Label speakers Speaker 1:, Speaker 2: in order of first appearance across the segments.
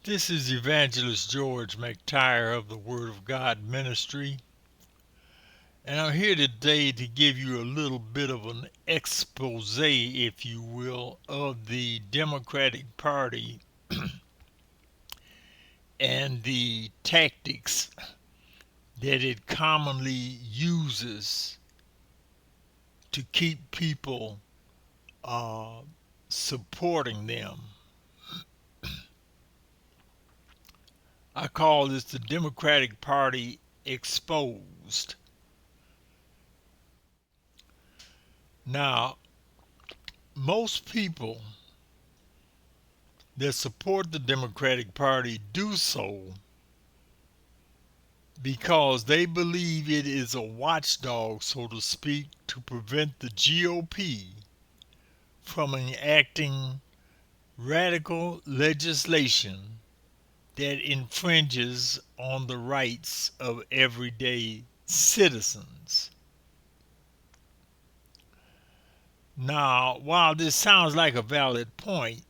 Speaker 1: This is Evangelist George McTire of the Word of God Ministry, and I'm here today to give you a little bit of an expose, if you will, of the Democratic Party and the tactics that it commonly uses to keep people uh, supporting them. I call this the Democratic Party exposed. Now, most people that support the Democratic Party do so because they believe it is a watchdog, so to speak, to prevent the GOP from enacting radical legislation that infringes on the rights of everyday citizens. Now, while this sounds like a valid point,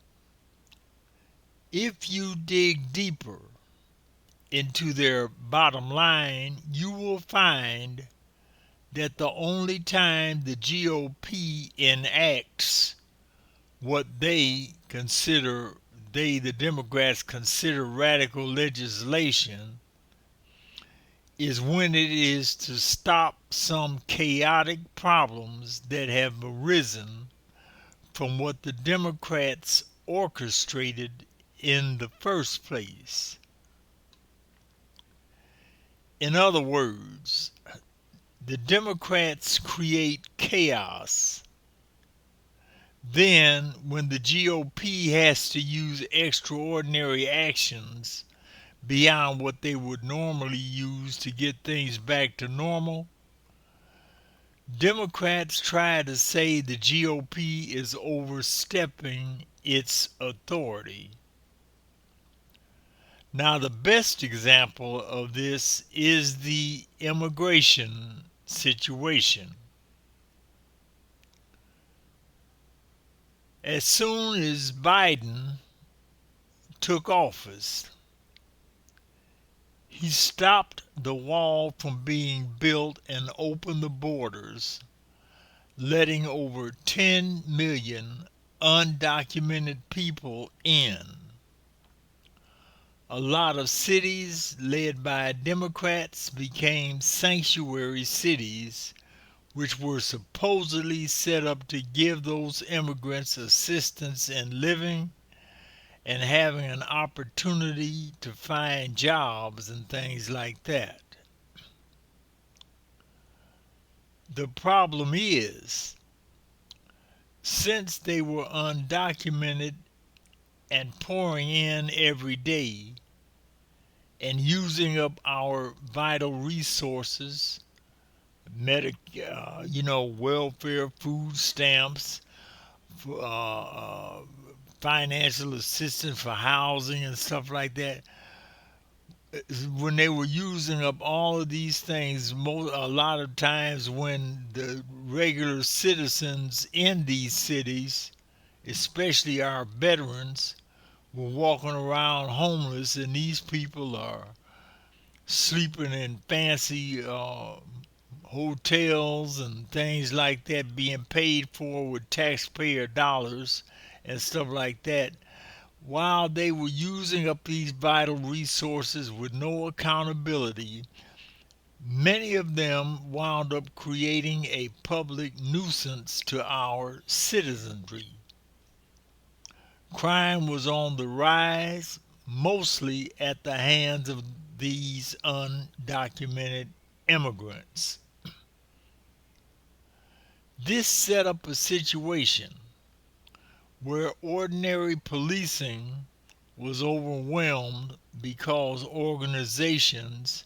Speaker 1: if you dig deeper into their bottom line, you will find that the only time the GOP enacts what the Democrats consider radical legislation is when it is to stop some chaotic problems that have arisen from what the Democrats orchestrated in the first place. In other words, the Democrats create chaos. Then, when the GOP has to use extraordinary actions beyond what they would normally use to get things back to normal, Democrats try to say the GOP is overstepping its authority. Now, the best example of this is the immigration situation. As soon as Biden took office, he stopped the wall from being built and opened the borders, letting over 10 million undocumented people in. A lot of cities led by Democrats became sanctuary cities, which were supposedly set up to give those immigrants assistance in living and having an opportunity to find jobs and things like that. The problem is, since they were undocumented and pouring in every day and using up our vital resources, welfare, food stamps, uh, financial assistance for housing and stuff like that. When they were using up all of these things, a lot of times when the regular citizens in these cities, especially our veterans, were walking around homeless, and these people are sleeping in fancy hotels and things like that, being paid for with taxpayer dollars and stuff like that, while they were using up these vital resources with no accountability. Many of them wound up creating a public nuisance to our citizenry. Crime was on the rise, mostly at the hands of these undocumented immigrants. This set up a situation where ordinary policing was overwhelmed because organizations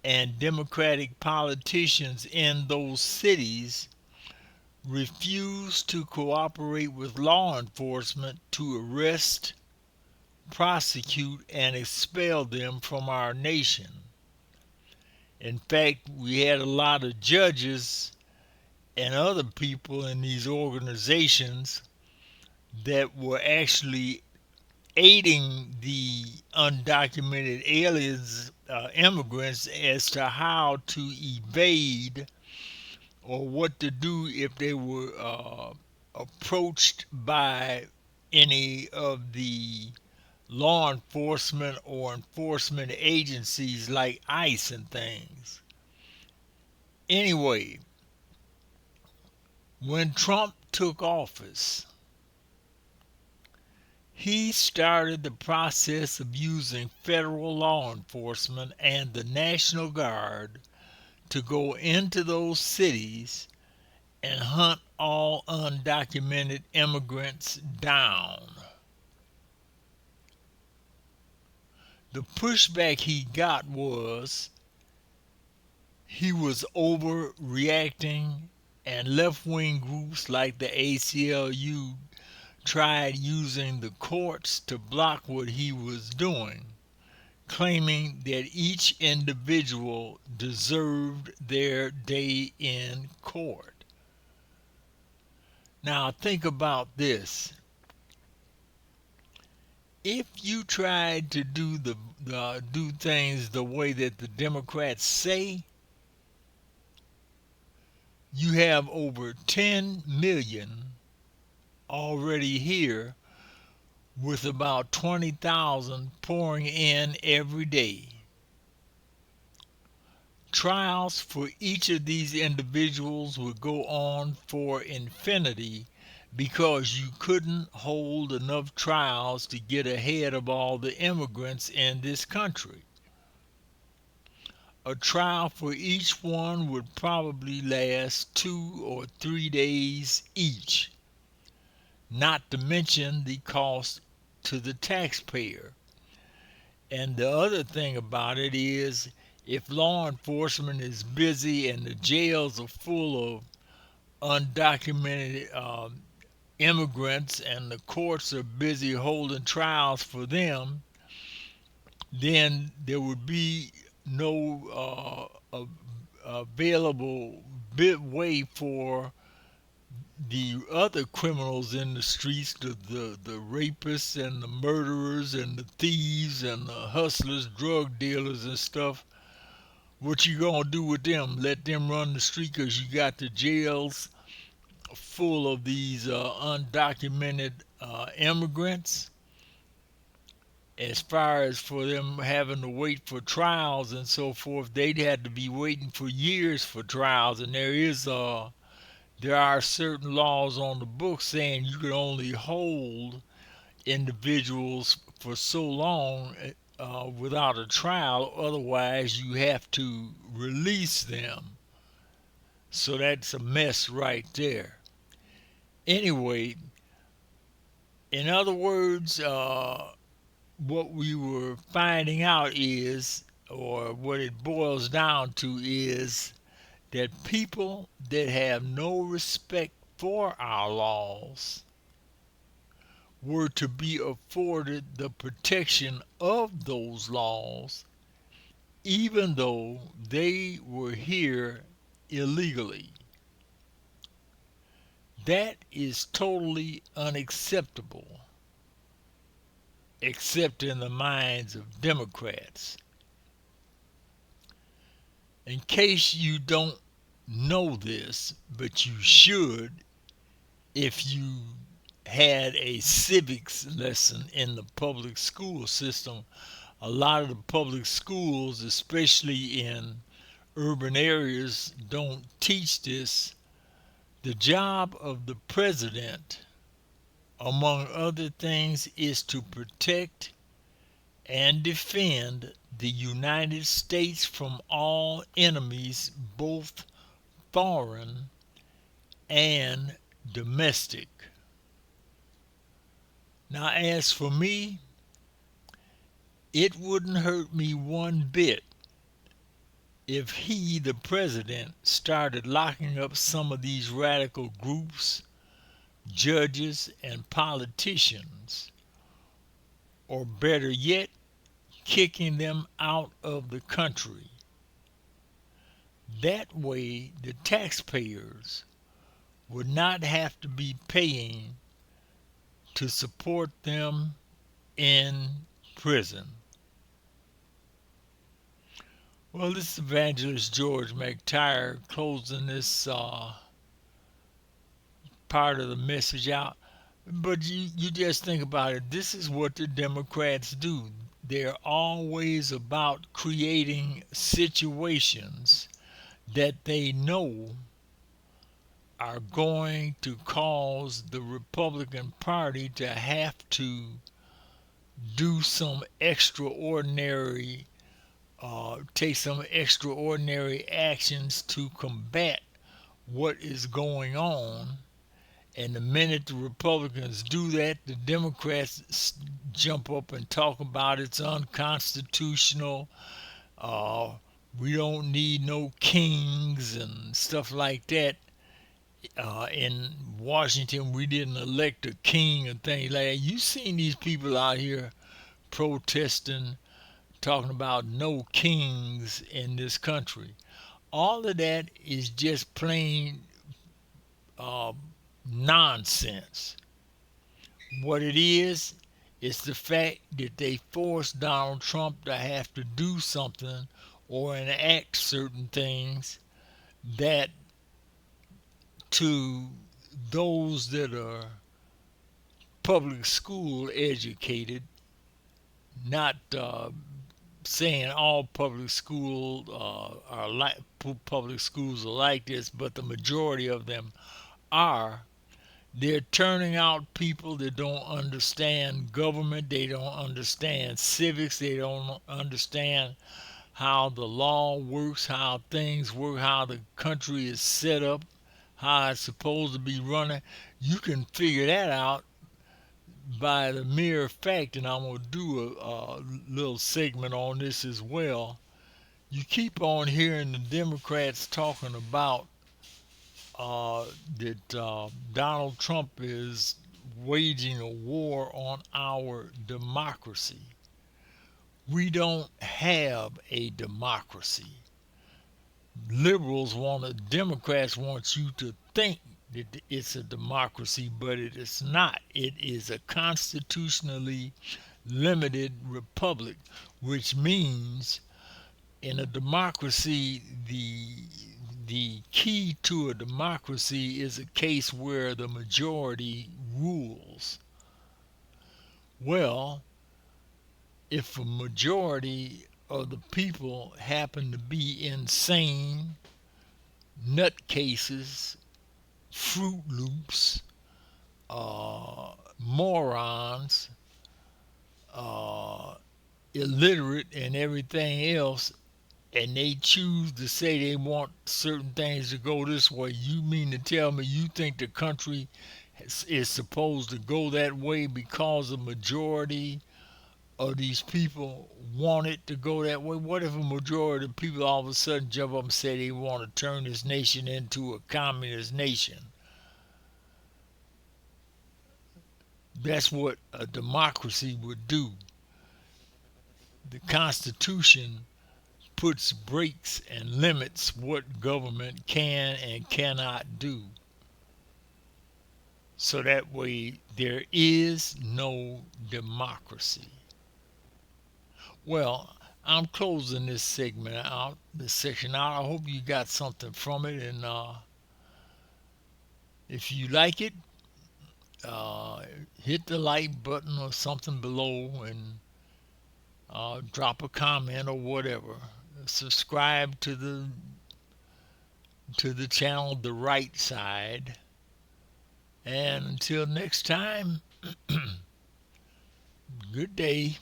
Speaker 1: and Democratic politicians in those cities refused to cooperate with law enforcement to arrest, prosecute, and expel them from our nation. In fact, we had a lot of judges and other people in these organizations that were actually aiding the undocumented aliens, immigrants, as to how to evade or what to do if they were approached by any of the law enforcement or enforcement agencies like ICE and things. Anyway, when Trump took office, he started the process of using federal law enforcement and the National Guard to go into those cities and hunt all undocumented immigrants down. The pushback he got was he was overreacting, and left wing groups like the ACLU tried using the courts to block what he was doing, claiming that each individual deserved their day in court. Now, think about this. If you tried to do things the way that the Democrats say, you have over 10 million already here, with about 20,000 pouring in every day. Trials for each of these individuals would go on for infinity because you couldn't hold enough trials to get ahead of all the immigrants in this country. A trial for each one would probably last 2 or 3 days each, not to mention the cost to the taxpayer. And the other thing about it is, if law enforcement is busy and the jails are full of undocumented immigrants and the courts are busy holding trials for them, then there would be no available way for the other criminals in the streets, the rapists and the murderers and the thieves and the hustlers, drug dealers and stuff. What you gonna do with them? Let them run the street because you got the jails full of these undocumented immigrants? As far as for them having to wait for trials and so forth, they'd had to be waiting for years for trials, and there are certain laws on the books saying you can only hold individuals for so long without a trial, otherwise you have to release them. So that's a mess right there. Anyway, in other words, what we were finding out is, or what it boils down to is, that people that have no respect for our laws were to be afforded the protection of those laws, even though they were here illegally. That is totally unacceptable, except in the minds of Democrats. In case you don't know this, but you should if you had a civics lesson in the public school system. A lot of the public schools, especially in urban areas, don't teach this. The job of the president, among other things, is to protect and defend the United States from all enemies, both foreign and domestic. Now, as for me, it wouldn't hurt me one bit if he, the president, started locking up some of these radical groups, judges, and politicians, or better yet, kicking them out of the country. That way, the taxpayers would not have to be paying to support them in prison. Well, this is Evangelist George McTire closing this part of the message out. But you just think about it. This is what the Democrats do. They're always about creating situations that they know are going to cause the Republican Party to have to do some extraordinary, take some extraordinary actions to combat what is going on. And the minute the Republicans do that, the Democrats jump up and talk about it's unconstitutional. Uh, we don't need no kings and stuff like that. In Washington, we didn't elect a king and things like that. You seen these people out here protesting, talking about no kings in this country. All of that is just plain uh, nonsense. What it is, it's the fact that they forced Donald Trump to have to do something or enact certain things that to those that are public school educated, not saying all public school are like public schools are like this, but the majority of them are. They're turning out people that don't understand government, they don't understand civics, they don't understand how the law works, how things work, how the country is set up, how it's supposed to be running. You can figure that out by the mere fact, and I'm going to do a little segment on this as well. You keep on hearing the Democrats talking about that Donald Trump is waging a war on our democracy. We don't have a democracy. Liberals want Democrats want you to think that it's a democracy, but it is not. It is a constitutionally limited republic, which means in a democracy, the key to a democracy is a case where the majority rules. Well, if a majority of the people happen to be insane, nutcases, Fruit Loops, morons, uh, illiterate, and everything else, and they choose to say they want certain things to go this way, you mean to tell me you think the country is supposed to go that way because the majority of these people want it to go that way? What if a majority of people all of a sudden jump up and say they want to turn this nation into a communist nation? That's what a democracy would do. The Constitution puts brakes and limits what government can and cannot do. So that way there is no democracy. Well, I'm closing this segment out, this section out. I hope you got something from it, and if you like it, uh, hit the like button or something below, and drop a comment or whatever. Subscribe to the channel, The Right Side, and until next time, good day.